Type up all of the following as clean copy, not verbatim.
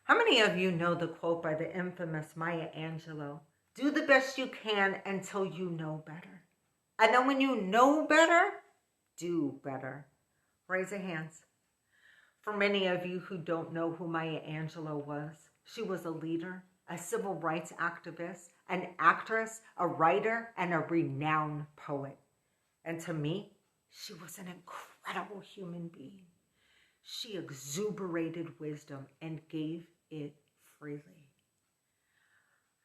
How many of you know the quote by the infamous Maya Angelou? Do the best you can until you know better. And then when you know better, do better. Raise your hands. For many of you who don't know who Maya Angelou was, she was a leader, a civil rights activist, an actress, a writer, and a renowned poet. And to me, she was an incredible human being. She exuberated wisdom and gave it freely.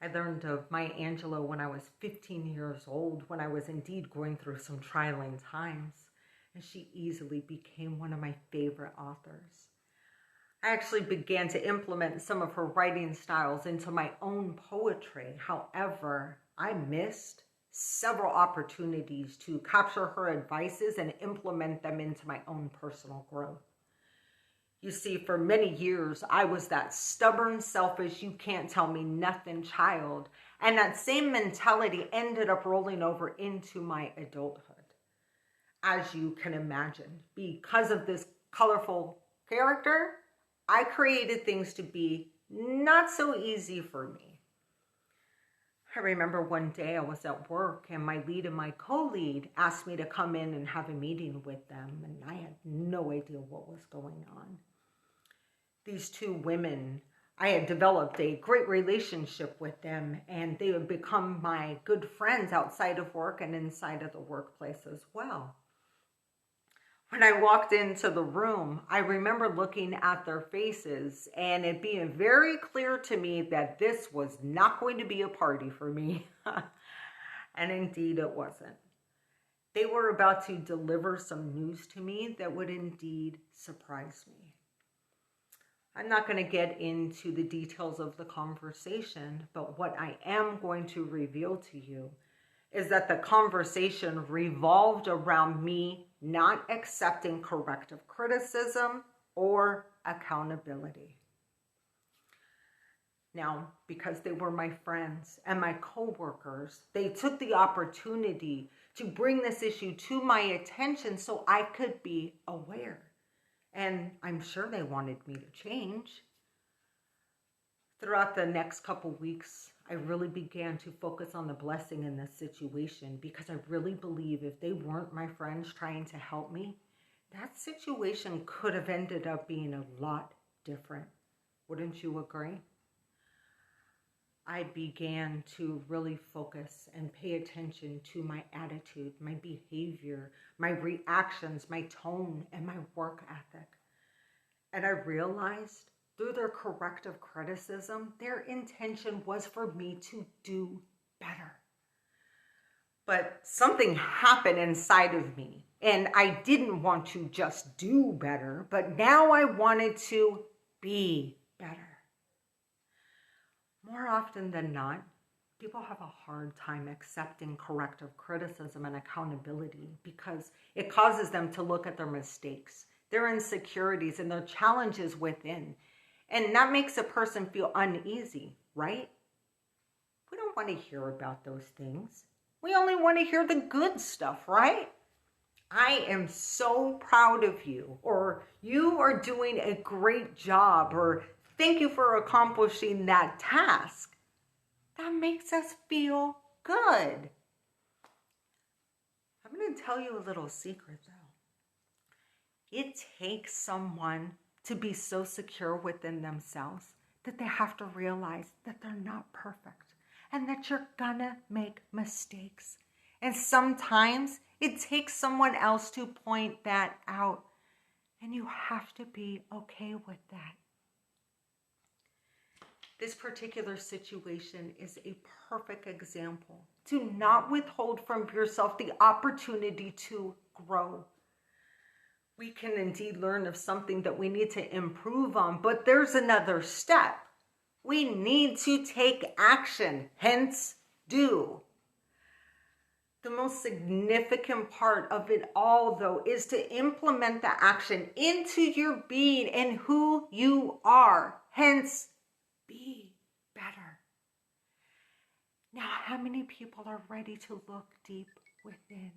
I learned of Maya Angelou when I was 15 years old, when I was indeed going through some trying times, and she easily became one of my favorite authors. I actually began to implement some of her writing styles into my own poetry. However, I missed several opportunities to capture her advices and implement them into my own personal growth. You see, for many years, I was that stubborn, selfish, you can't tell me nothing child. And that same mentality ended up rolling over into my adulthood. As you can imagine, because of this colorful character, I created things to be not so easy for me. I remember one day I was at work and my lead and my co-lead asked me to come in and have a meeting with them, and I had no idea what was going on. These two women, I had developed a great relationship with them, and they had become my good friends outside of work and inside of the workplace as well. When I walked into the room, I remember looking at their faces and it being very clear to me that this was not going to be a party for me. And indeed it wasn't. They were about to deliver some news to me that would indeed surprise me. I'm not going to get into the details of the conversation, but what I am going to reveal to you is that the conversation revolved around me not accepting corrective criticism or accountability. Now, because they were my friends and my coworkers, they took the opportunity to bring this issue to my attention so I could be aware. And I'm sure they wanted me to change. Throughout the next couple weeks, I really began to focus on the blessing in this situation because I really believe if they weren't my friends trying to help me, that situation could have ended up being a lot different. Wouldn't you agree? I began to really focus and pay attention to my attitude, my behavior, my reactions, my tone, and my work ethic. And I realized through their corrective criticism, their intention was for me to do better. But something happened inside of me, and I didn't want to just do better, but now I wanted to be better. More often than not, people have a hard time accepting corrective criticism and accountability because it causes them to look at their mistakes, their insecurities, and their challenges within. And that makes a person feel uneasy, right? We don't want to hear about those things. We only want to hear the good stuff, right? I am so proud of you, or you are doing a great job, or thank you for accomplishing that task. That makes us feel good. I'm going to tell you a little secret though. It takes someone to be so secure within themselves that they have to realize that they're not perfect and that you're gonna make mistakes. And sometimes it takes someone else to point that out, and you have to be okay with that. This particular situation is a perfect example to not withhold from yourself the opportunity to grow. We can indeed learn of something that we need to improve on, but there's another step. We need to take action, hence do. The most significant part of it all, though, is to implement the action into your being and who you are, hence be better. Now, how many people are ready to look deep within?